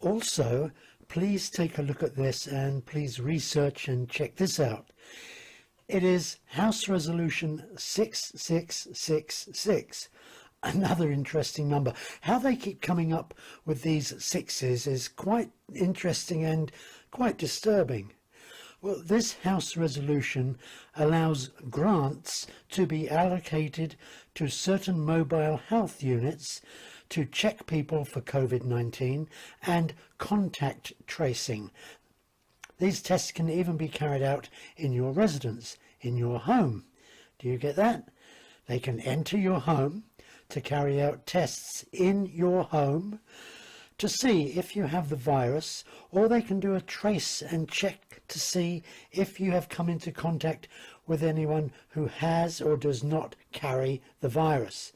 Also, please take a look at this and please research and check this out. It is House Resolution 6666. Another interesting number. How they keep coming up with these sixes is quite interesting and quite disturbing. Well, this House resolution allows grants to be allocated to certain mobile health units to check people for COVID-19 and contact tracing. These tests can even be carried out in your residence, in your home. Do you get that? They can enter your home to carry out tests in your home to see if you have the virus, or they can do a trace and check to see if you have come into contact with anyone who has or does not carry the virus.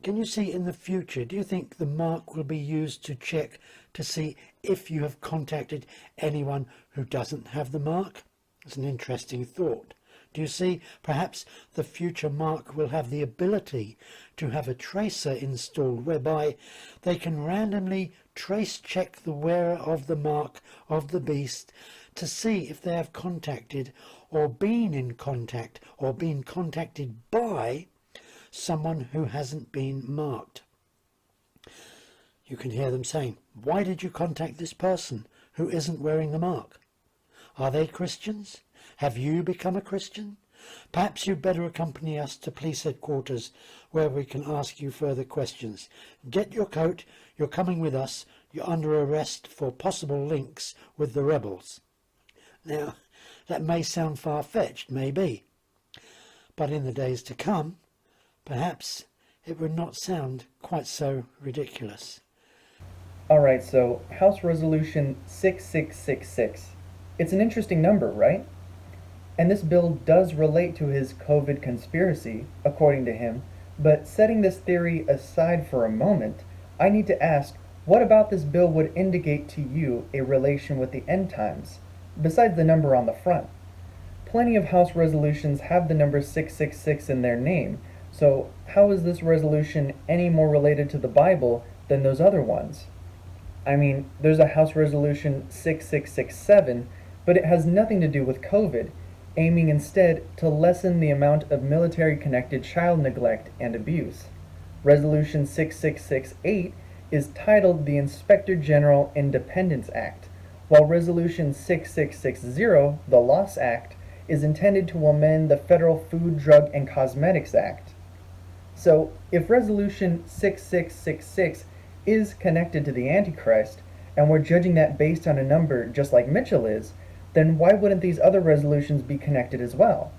Can you see in the future, do you think the mark will be used to check to see if you have contacted anyone who doesn't have the mark? It's an interesting thought. Do you see, perhaps the future mark will have the ability to have a tracer installed whereby they can randomly trace check the wearer of the mark of the beast to see if they have contacted or been in contact or been contacted by someone who hasn't been marked. You can hear them saying, why did you contact this person who isn't wearing the mark? Are they Christians? Have you become a Christian? Perhaps you'd better accompany us to police headquarters where we can ask you further questions. Get your coat, you're coming with us, you're under arrest for possible links with the rebels. Now, that may sound far-fetched, maybe, but in the days to come, perhaps it would not sound quite so ridiculous. Alright, so House Resolution 6666. It's an interesting number, right? And this bill does relate to his COVID conspiracy, according to him, but setting this theory aside for a moment, I need to ask, what about this bill would indicate to you a relation with the end times, besides the number on the front? Plenty of House resolutions have the number 666 in their name, so how is this resolution any more related to the Bible than those other ones? I mean, there's a House Resolution 6667, but it has nothing to do with COVID, aiming instead to lessen the amount of military-connected child neglect and abuse. Resolution 6668 is titled the Inspector General Independence Act, while Resolution 6660, the Loss Act, is intended to amend the Federal Food, Drug, and Cosmetics Act. So, if Resolution 6666 is connected to the Antichrist, and we're judging that based on a number just like Mitchell is, then why wouldn't these other resolutions be connected as well?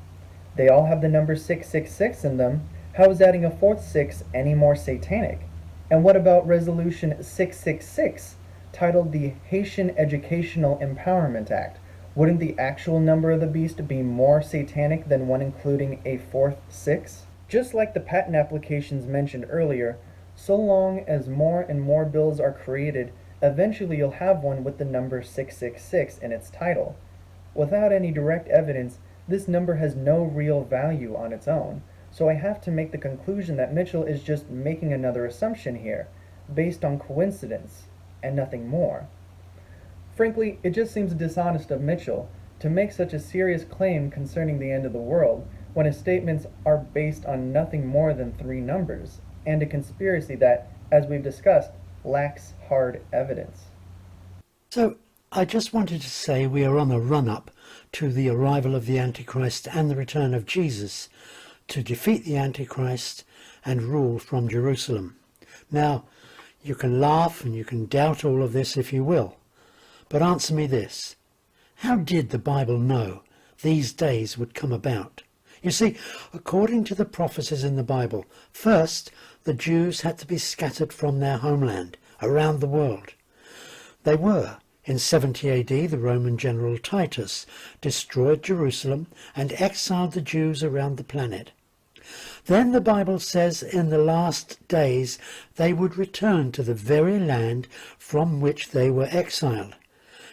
They all have the number 666 in them. How is adding a fourth 6 any more satanic? And what about Resolution 666, titled the Haitian Educational Empowerment Act? Wouldn't the actual number of the beast be more satanic than one including a fourth 6? Just like the patent applications mentioned earlier, so long as more and more bills are created, eventually you'll have one with the number 666 in its title. Without any direct evidence, this number has no real value on its own, so I have to make the conclusion that Mitchell is just making another assumption here, based on coincidence, and nothing more. Frankly, it just seems dishonest of Mitchell to make such a serious claim concerning the end of the world when his statements are based on nothing more than 3 numbers, and a conspiracy that, as we've discussed, lacks hard evidence. So, I just wanted to say we are on a run-up to the arrival of the Antichrist and the return of Jesus to defeat the Antichrist and rule from Jerusalem. Now, you can laugh and you can doubt all of this if you will, but answer me this. How did the Bible know these days would come about? You see, according to the prophecies in the Bible, first the Jews had to be scattered from their homeland around the world. They were. In 70 AD, the Roman general Titus destroyed Jerusalem and exiled the Jews around the planet. Then the Bible says in the last days they would return to the very land from which they were exiled.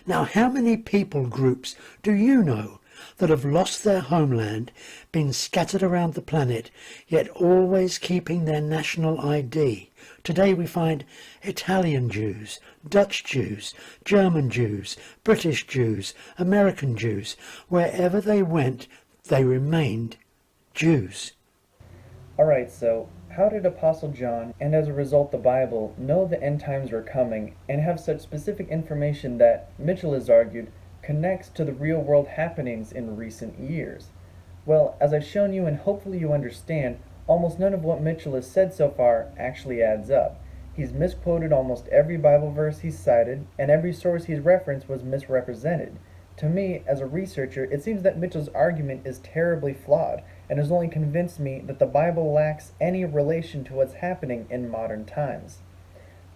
Now, how many people groups do you know that have lost their homeland, been scattered around the planet, yet always keeping their national ID. Today we find Italian Jews, Dutch Jews, German Jews, British Jews, American Jews. Wherever they went, they remained Jews. Alright, so how did Apostle John, and as a result the Bible, know the end times were coming and have such specific information that, Mitchell has argued, connects to the real world happenings in recent years? Well, as I've shown you and hopefully you understand, almost none of what Mitchell has said so far actually adds up. He's misquoted almost every Bible verse he's cited, and every source he's referenced was misrepresented. To me, as a researcher, it seems that Mitchell's argument is terribly flawed, and has only convinced me that the Bible lacks any relation to what's happening in modern times.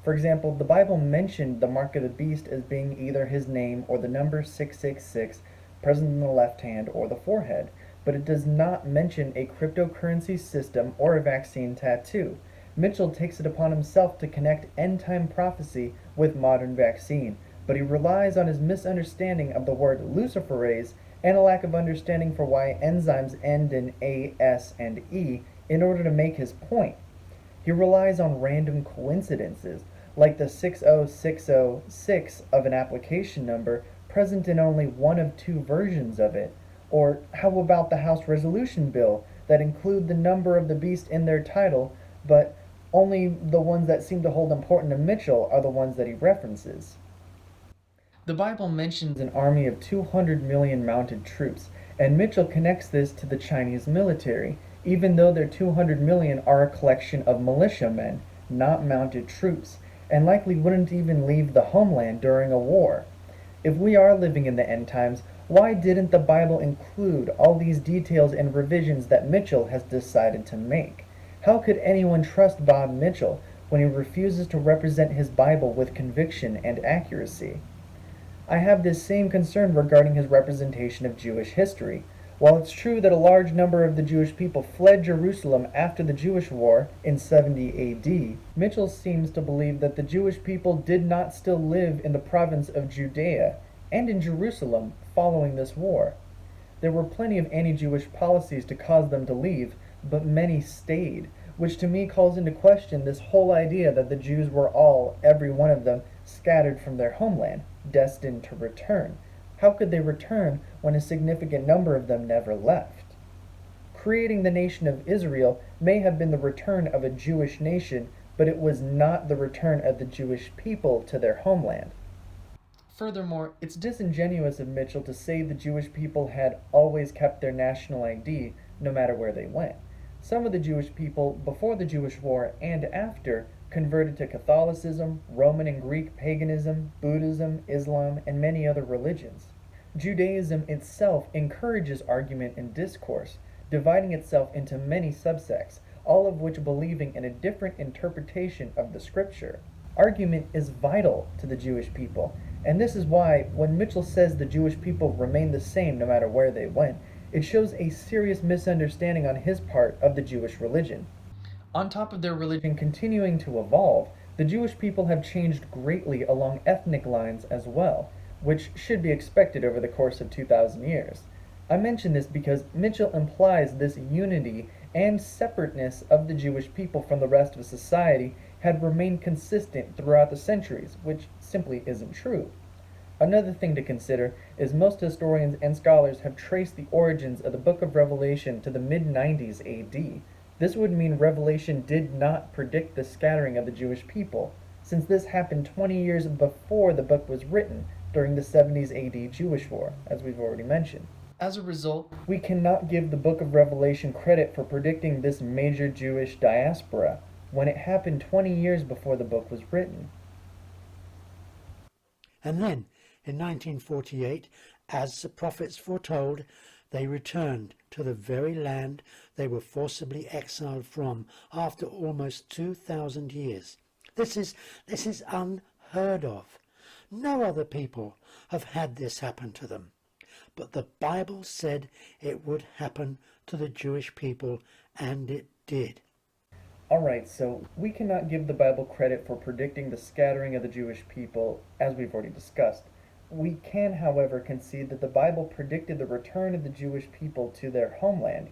For example, the Bible mentioned the mark of the beast as being either his name or the number 666 present in the left hand or the forehead, but it does not mention a cryptocurrency system or a vaccine tattoo. Mitchell takes it upon himself to connect end-time prophecy with modern vaccine, but he relies on his misunderstanding of the word luciferase and a lack of understanding for why enzymes end in A, S, and E in order to make his point. He relies on random coincidences, like the 60606 of an application number present in only one of two versions of it. Or how about the House resolution bill that include the number of the beast in their title, but only the ones that seem to hold important to Mitchell are the ones that he references? The Bible mentions an army of 200 million mounted troops, and Mitchell connects this to the Chinese military, even though their 200 million are a collection of militiamen, not mounted troops, and likely wouldn't even leave the homeland during a war. If we are living in the end times, why didn't the Bible include all these details and revisions that Mitchell has decided to make? How could anyone trust Bob Mitchell when he refuses to represent his Bible with conviction and accuracy? I have this same concern regarding his representation of Jewish history. While it's true that a large number of the Jewish people fled Jerusalem after the Jewish War in 70 AD, Mitchell seems to believe that the Jewish people did not still live in the province of Judea and in Jerusalem following this war. There were plenty of anti-Jewish policies to cause them to leave, but many stayed, which to me calls into question this whole idea that the Jews were all, every one of them, scattered from their homeland, destined to return. How could they return when a significant number of them never left? Creating the nation of Israel may have been the return of a Jewish nation, but it was not the return of the Jewish people to their homeland. Furthermore, it's disingenuous of Mitchell to say the Jewish people had always kept their national ID no matter where they went. Some of the Jewish people before the Jewish War and after converted to Catholicism, Roman and Greek paganism, Buddhism, Islam, and many other religions. Judaism itself encourages argument and discourse, dividing itself into many subsects, all of which believing in a different interpretation of the scripture. Argument is vital to the Jewish people, and this is why when Mitchell says the Jewish people remain the same no matter where they went, it shows a serious misunderstanding on his part of the Jewish religion. On top of their religion continuing to evolve, the Jewish people have changed greatly along ethnic lines as well, which should be expected over the course of 2,000 years. I mention this because Mitchell implies this unity and separateness of the Jewish people from the rest of society had remained consistent throughout the centuries, which simply isn't true. Another thing to consider is most historians and scholars have traced the origins of the book of Revelation to the mid-90s AD. This would mean Revelation did not predict the scattering of the Jewish people, since this happened 20 years before the book was written, during the 70s AD Jewish War, as we've already mentioned. As a result, we cannot give the book of Revelation credit for predicting this major Jewish diaspora, when it happened 20 years before the book was written. And then, in 1948, as the prophets foretold, they returned to the very land they were forcibly exiled from after almost 2,000 years. This is unheard of. No other people have had this happen to them. But the Bible said it would happen to the Jewish people, and it did. Alright, so we cannot give the Bible credit for predicting the scattering of the Jewish people, as we've already discussed. We can, however, concede that the Bible predicted the return of the Jewish people to their homeland,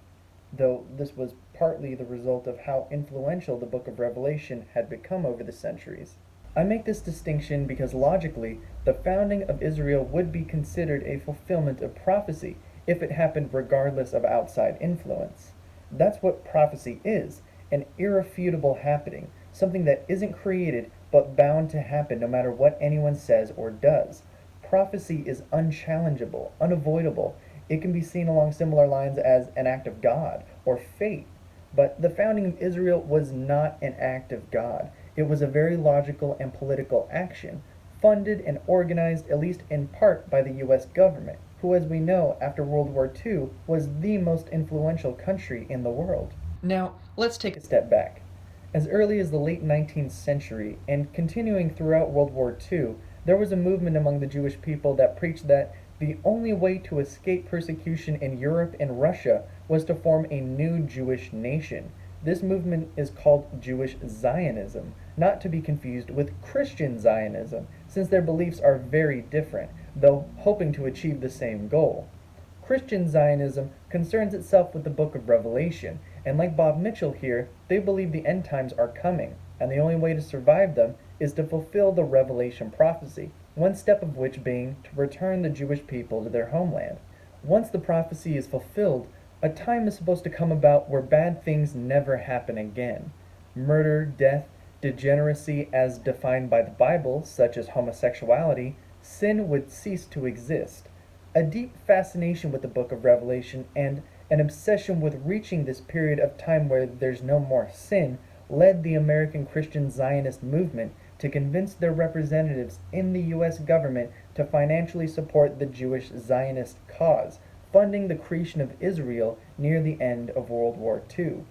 though this was partly the result of how influential the book of Revelation had become over the centuries. I make this distinction because logically, the founding of Israel would be considered a fulfillment of prophecy if it happened regardless of outside influence. That's what prophecy is, an irrefutable happening, something that isn't created but bound to happen no matter what anyone says or does. Prophecy is unchallengeable, unavoidable. It can be seen along similar lines as an act of God or fate. But the founding of Israel was not an act of God. It was a very logical and political action, funded and organized at least in part by the US government, who, as we know, after World War II, was the most influential country in the world. Now, let's take a step back. As early as the late 19th century, and continuing throughout World War II, there was a movement among the Jewish people that preached that the only way to escape persecution in Europe and Russia was to form a new Jewish nation. This movement is called Jewish Zionism, not to be confused with Christian Zionism, since their beliefs are very different, though hoping to achieve the same goal. Christian Zionism concerns itself with the book of Revelation, and like Bob Mitchell here, they believe the end times are coming, and the only way to survive them is to fulfill the Revelation prophecy, one step of which being to return the Jewish people to their homeland. Once the prophecy is fulfilled, a time is supposed to come about where bad things never happen again. Murder, death, degeneracy as defined by the Bible, such as homosexuality, sin would cease to exist. A deep fascination with the book of Revelation and an obsession with reaching this period of time where there's no more sin led the American Christian Zionist movement to convince their representatives in the US government to financially support the Jewish Zionist cause, funding the creation of Israel near the end of World War II.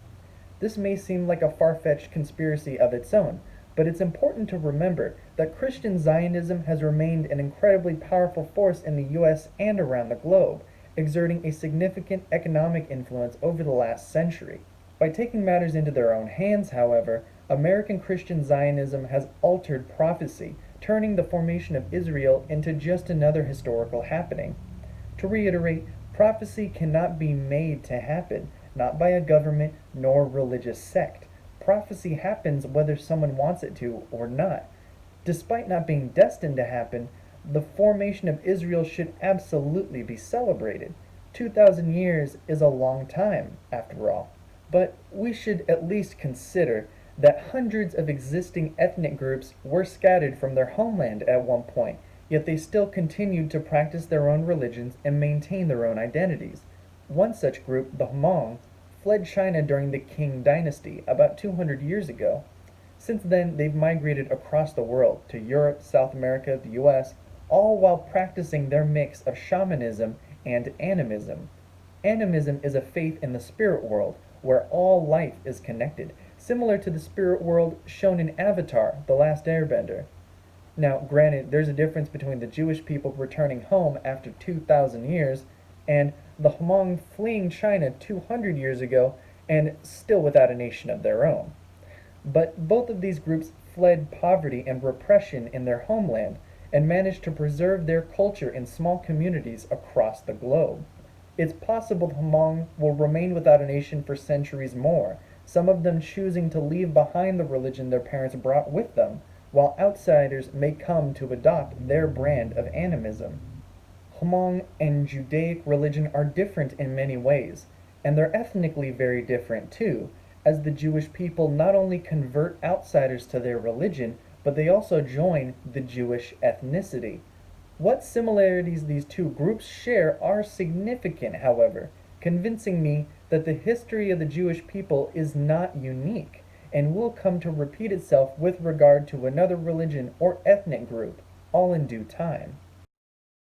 This may seem like a far-fetched conspiracy of its own, but it's important to remember that Christian Zionism has remained an incredibly powerful force in the US and around the globe, exerting a significant economic influence over the last century. By taking matters into their own hands, however, American Christian Zionism has altered prophecy, turning the formation of Israel into just another historical happening. To reiterate, prophecy cannot be made to happen, not by a government nor religious sect. Prophecy happens whether someone wants it to or not. Despite not being destined to happen, the formation of Israel should absolutely be celebrated. 2,000 years is a long time, after all. But we should at least consider that hundreds of existing ethnic groups were scattered from their homeland at one point, yet they still continued to practice their own religions and maintain their own identities. One such group, the Hmong, fled China during the Qing dynasty about 200 years ago. Since then, they've migrated across the world to Europe, South America, the US, all while practicing their mix of shamanism and animism. Animism is a faith in the spirit world, where all life is connected, similar to the spirit world shown in Avatar, The Last Airbender. Now, granted, there's a difference between the Jewish people returning home after 2,000 years and the Hmong fleeing China 200 years ago and still without a nation of their own. But both of these groups fled poverty and repression in their homeland and managed to preserve their culture in small communities across the globe. It's possible the Hmong will remain without a nation for centuries more, some of them choosing to leave behind the religion their parents brought with them, while outsiders may come to adopt their brand of animism. Hmong and Judaic religion are different in many ways, and they're ethnically very different too, as the Jewish people not only convert outsiders to their religion, but they also join the Jewish ethnicity. What similarities these two groups share are significant, however, convincing me that the history of the Jewish people is not unique and will come to repeat itself with regard to another religion or ethnic group, all in due time.